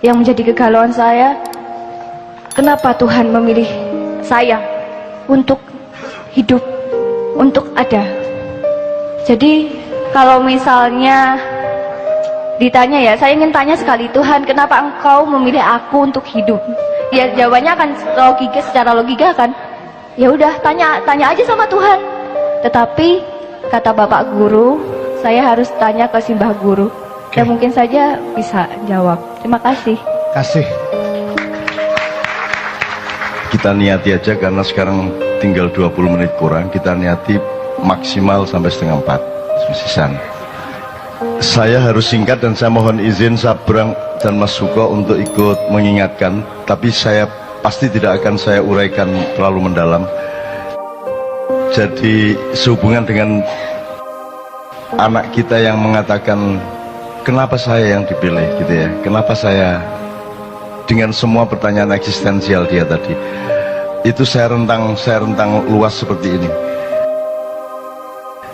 yang menjadi kegalauan saya, kenapa Tuhan memilih saya untuk hidup, untuk ada. Jadi kalau misalnya ditanya ya, saya ingin tanya sekali, Tuhan, kenapa Engkau memilih aku untuk hidup? Ya jawabannya akan logika, secara logika kan. Ya udah, tanya aja sama Tuhan. Tetapi kata Bapak Guru, saya harus tanya ke Simbah Guru. Dan mungkin saja bisa jawab. Terima kasih. Kasih. Kita niati aja karena sekarang tinggal 20 menit kurang. Kita niati maksimal sampai setengah 4 sisan. Saya harus singkat dan saya mohon izin Sabrang dan Mas Suko untuk ikut mengingatkan. Tapi saya pasti tidak akan saya uraikan terlalu mendalam. Jadi sehubungan dengan anak kita yang mengatakan, kenapa saya yang dipilih gitu ya, kenapa saya, dengan semua pertanyaan eksistensial dia tadi, itu saya rentang luas seperti ini.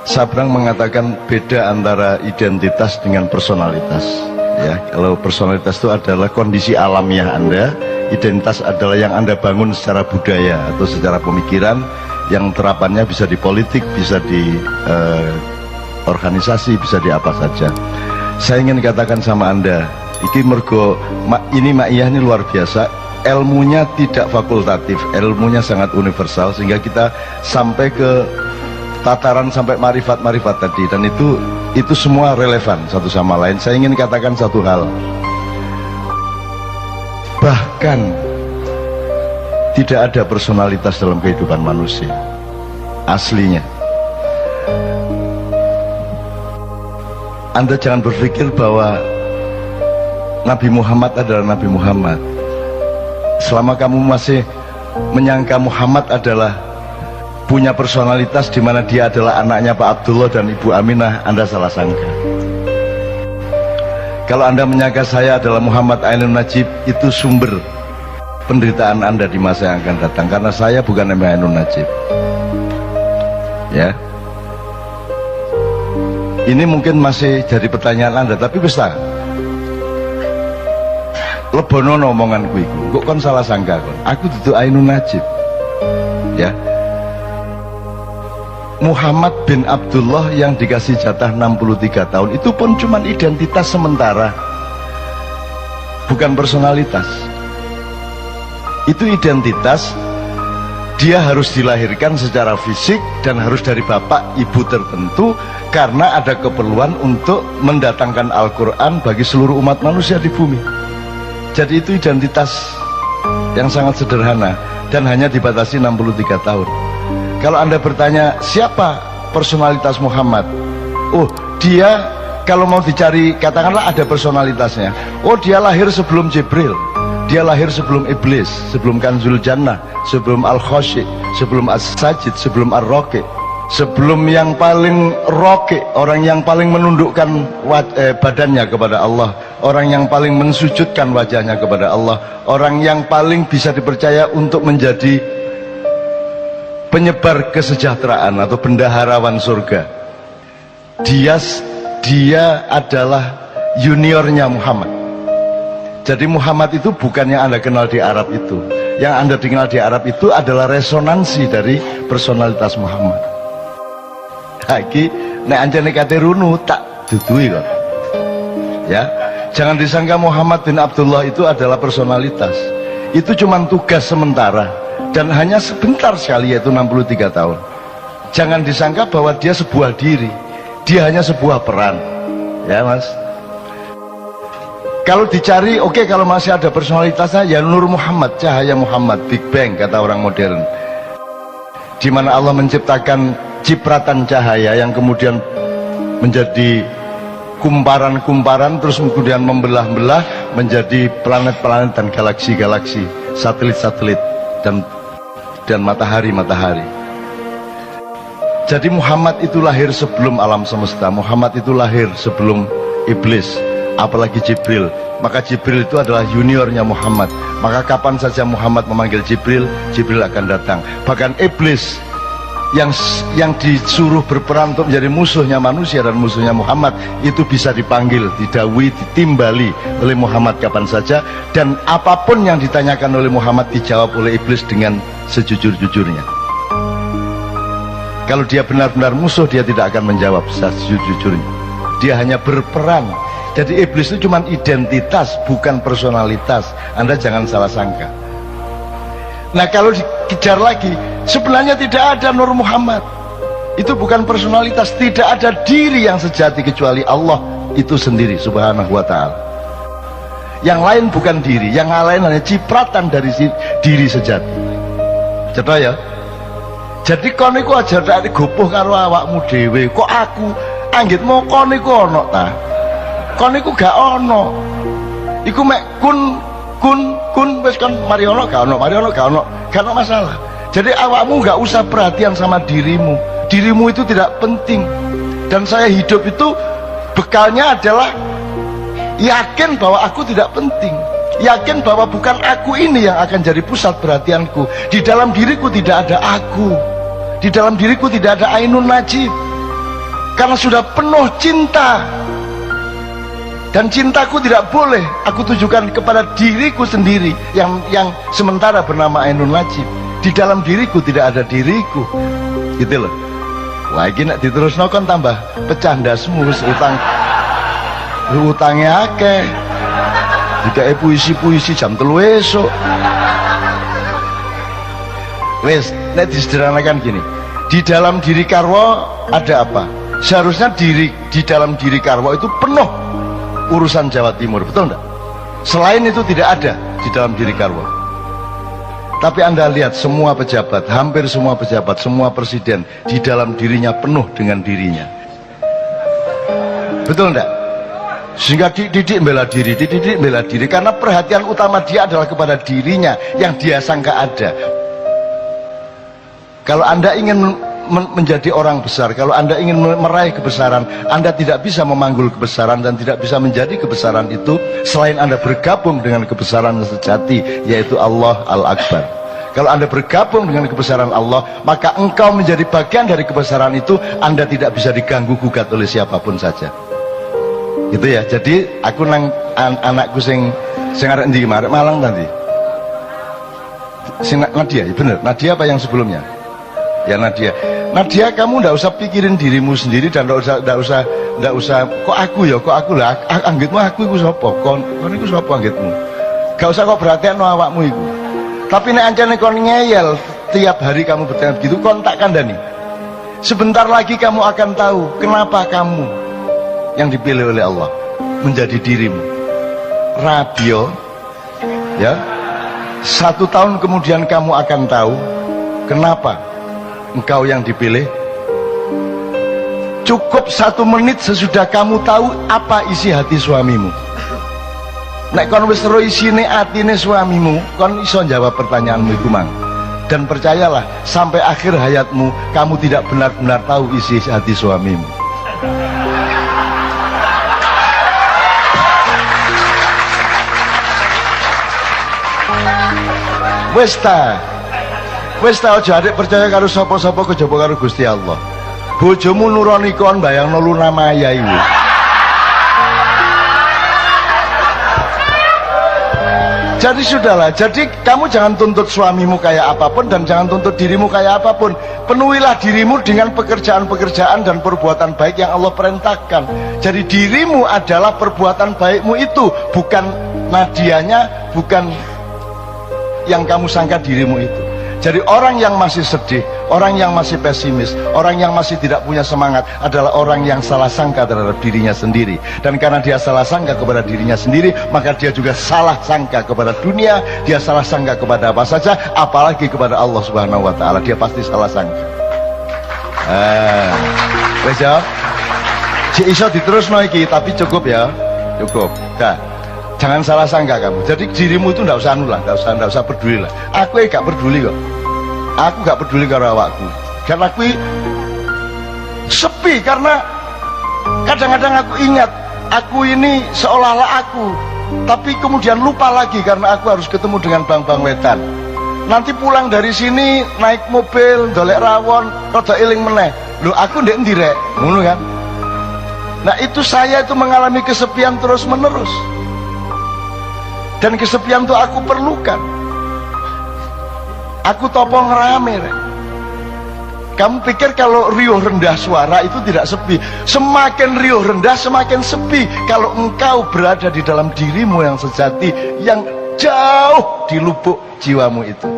Sabrang mengatakan beda antara identitas dengan personalitas ya. Kalau personalitas itu adalah kondisi alamiah Anda, identitas adalah yang Anda bangun secara budaya atau secara pemikiran, yang terapannya bisa di politik, bisa di organisasi, bisa di apa saja. Saya ingin katakan sama Anda, ini Ma'iyah ini luar biasa, ilmunya tidak fakultatif, ilmunya sangat universal, sehingga kita sampai ke tataran sampai marifat-marifat tadi, dan itu semua relevan satu sama lain. Saya ingin katakan satu hal, bahkan tidak ada personalitas dalam kehidupan manusia aslinya. Anda jangan berpikir bahwa Nabi Muhammad adalah Nabi Muhammad. Selama kamu masih menyangka Muhammad adalah punya personalitas di mana dia adalah anaknya Pak Abdullah dan Ibu Aminah, Anda salah sangka. Kalau Anda menyangka saya adalah Muhammad Ainun Najib, itu sumber penderitaan Anda di masa yang akan datang, karena saya bukan Mbak Ainun Najib ya. Ini mungkin masih jadi pertanyaan Anda, tapi bisa lebono omonganku iku, kok kon salah sangka kon. Aku duduk Ainun Najib ya. Muhammad bin Abdullah yang dikasih jatah 63 tahun itu pun cuma identitas sementara, bukan personalitas. Itu identitas, dia harus dilahirkan secara fisik dan harus dari bapak ibu tertentu karena ada keperluan untuk mendatangkan Al-Quran bagi seluruh umat manusia di bumi. Jadi itu identitas yang sangat sederhana dan hanya dibatasi 63 tahun. Kalau Anda bertanya siapa personalitas Muhammad, oh dia, kalau mau dicari katakanlah ada personalitasnya, oh dia lahir sebelum Jibril, dia lahir sebelum Iblis, sebelum Kanzul Jannah, sebelum Al-Khoshi, sebelum As-Sajid, sebelum Ar-Roki, sebelum yang paling roki, orang yang paling menundukkan badannya kepada Allah, orang yang paling mensujudkan wajahnya kepada Allah, orang yang paling bisa dipercaya untuk menjadi penyebar kesejahteraan atau bendaharawan surga. Dia adalah juniornya Muhammad. Jadi Muhammad itu bukan yang Anda kenal di Arab itu. Yang Anda kenal di Arab itu adalah resonansi dari personalitas Muhammad. Lagi nek anjane kate runu tak dudui kok. Ya, jangan disangka Muhammad bin Abdullah itu adalah personalitas. Itu cuma tugas sementara dan hanya sebentar sekali, yaitu 63 tahun. Jangan disangka bahwa dia sebuah diri, dia hanya sebuah peran. Ya Mas, kalau dicari, oke, kalau masih ada personalitasnya ya Nur Muhammad, cahaya Muhammad, Big Bang kata orang modern, di mana Allah menciptakan cipratan cahaya yang kemudian menjadi kumparan-kumparan, terus kemudian membelah-belah menjadi planet-planet dan galaksi-galaksi, satelit-satelit dan matahari-matahari. Jadi Muhammad itu lahir sebelum alam semesta, Muhammad itu lahir sebelum Iblis, apalagi Jibril. Maka Jibril itu adalah juniornya Muhammad. Maka kapan saja Muhammad memanggil Jibril, Jibril akan datang. Bahkan Iblis yang disuruh berperan untuk menjadi musuhnya manusia dan musuhnya Muhammad itu bisa dipanggil, didawui, ditimbali oleh Muhammad kapan saja, dan apapun yang ditanyakan oleh Muhammad dijawab oleh iblis dengan sejujur-jujurnya. Kalau dia benar-benar musuh, dia tidak akan menjawab sejujur-jujurnya, dia hanya berperan. Jadi iblis itu cuma identitas, bukan personalitas. Anda jangan salah sangka. Nah, kalau dikejar lagi, sebenarnya tidak ada Nur Muhammad. Itu bukan personalitas, tidak ada diri yang sejati kecuali Allah itu sendiri subhanahu wa ta'ala. Yang lain bukan diri, yang lain hanya cipratan dari diri sejati. Cetok ya. Jadi kon iku aja tak gopoh karo awakmu dhewe. Kok aku anggitmu kon iku ono ta? Kon iku gak ono. Iku mek kun wis kon mari ono gak ono, gak ono masalah. Jadi awakmu gak usah perhatian sama dirimu. Dirimu itu tidak penting. Dan saya hidup itu bekalnya adalah yakin bahwa aku tidak penting. Yakin bahwa bukan aku ini yang akan jadi pusat perhatianku. Di dalam diriku tidak ada aku. Di dalam diriku tidak ada Ainun Najib. Karena sudah penuh cinta. Dan cintaku tidak boleh aku tujukan kepada diriku sendiri yang sementara bernama Ainun Najib. Di dalam diriku tidak ada diriku. Gitu loh. Lagi nak diterusno kon tambah pecah ndasmu, utangnya akeh. Jika puisi-puisi jam 3 esok. Wes, nek disederhanakan gini. Di dalam diri Karwo ada apa? Seharusnya di dalam diri Karwo itu penuh urusan Jawa Timur, betul enggak? Selain itu tidak ada di dalam diri Karwo. Tapi Anda lihat semua pejabat, hampir semua pejabat, semua presiden di dalam dirinya penuh dengan dirinya. Betul enggak? Sehingga Didik bela diri, Didik bela diri karena perhatian utama dia adalah kepada dirinya yang dia sangka ada. Kalau Anda ingin menjadi orang besar, kalau Anda ingin meraih kebesaran, Anda tidak bisa memanggul kebesaran dan tidak bisa menjadi kebesaran itu selain Anda bergabung dengan kebesaran yang sejati, yaitu Allah Al-Akbar. Kalau Anda bergabung dengan kebesaran Allah, maka engkau menjadi bagian dari kebesaran itu. Anda tidak bisa diganggu gugat oleh siapapun saja. Gitu ya. Jadi aku nang anakku sing arek ndi arek Malang nanti. Sing Nadia, ya bener. Nadia apa yang sebelumnya? Ya Nadia. Nadia, kamu ndak usah pikirin dirimu sendiri dan ndak usah kok aku lah anggitmu aku iku sapa? Kon iku sapa anggitmu? Gak usah kok perhatian awakmu iku. Tapi nek ancane kon ngeyel tiap hari kamu bertanya begitu, kon tak kandhani. Sebentar lagi kamu akan tahu kenapa kamu yang dipilih oleh Allah menjadi dirimu. Radio ya. 1 tahun kemudian kamu akan tahu kenapa engkau yang dipilih. Cukup 1 menit sesudah kamu tahu apa isi hati suamimu. Nek kon wis ro isine atine suamimu, kon iso jawab pertanyaanmu iku mang. Dan percayalah, sampai akhir hayatmu kamu tidak benar-benar tahu isi hati suamimu. Wis ta aja adik percaya karo sapa-sapa kejaba karo Gusti Allah. Bojomu nuroni kon bayangno Luna Maya iku. Jadi sudahlah, jadi kamu jangan tuntut suamimu kayak apapun dan jangan tuntut dirimu kayak apapun. Penuhilah dirimu dengan pekerjaan-pekerjaan dan perbuatan baik yang Allah perintahkan. Jadi dirimu adalah perbuatan baikmu itu, bukan Nadianya, bukan yang kamu sangka dirimu itu. Jadi orang yang masih sedih, orang yang masih pesimis, orang yang masih tidak punya semangat adalah orang yang salah sangka terhadap dirinya sendiri. Dan karena dia salah sangka kepada dirinya sendiri, maka dia juga salah sangka kepada dunia, dia salah sangka kepada apa saja, apalagi kepada Allah Subhanahu wa taala. Dia pasti salah sangka. Wes ya. Si iso diterusno iki, tapi cukup ya. Cukup. Dah. Jangan salah sangka kamu. Jadi dirimu itu ndak usah anu lah, ndak usah peduli lah. Aku gak peduli kok. Aku gak peduli karo awakku. Karena aku sepi, karena kadang-kadang aku ingat aku ini seolah-olah aku, tapi kemudian lupa lagi karena aku harus ketemu dengan bang-bang wetan. nanti pulang dari sini naik mobil dolek rawon rada eling meneh. Lho aku ndek ndi rek? Ngono kan. Nah itu saya itu mengalami kesepian terus menerus, dan kesepian itu aku perlukan. Aku topo ngerame rek. Kamu pikir kalau riuh rendah suara itu tidak sepi? Semakin riuh rendah semakin sepi kalau engkau berada di dalam dirimu yang sejati, yang jauh di lubuk jiwamu itu.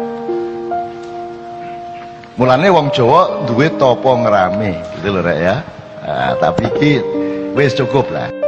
Mulane wong Jawa duwe topo ngerame gitu loh rek ya. Nah, tapi iki wis cukup lah.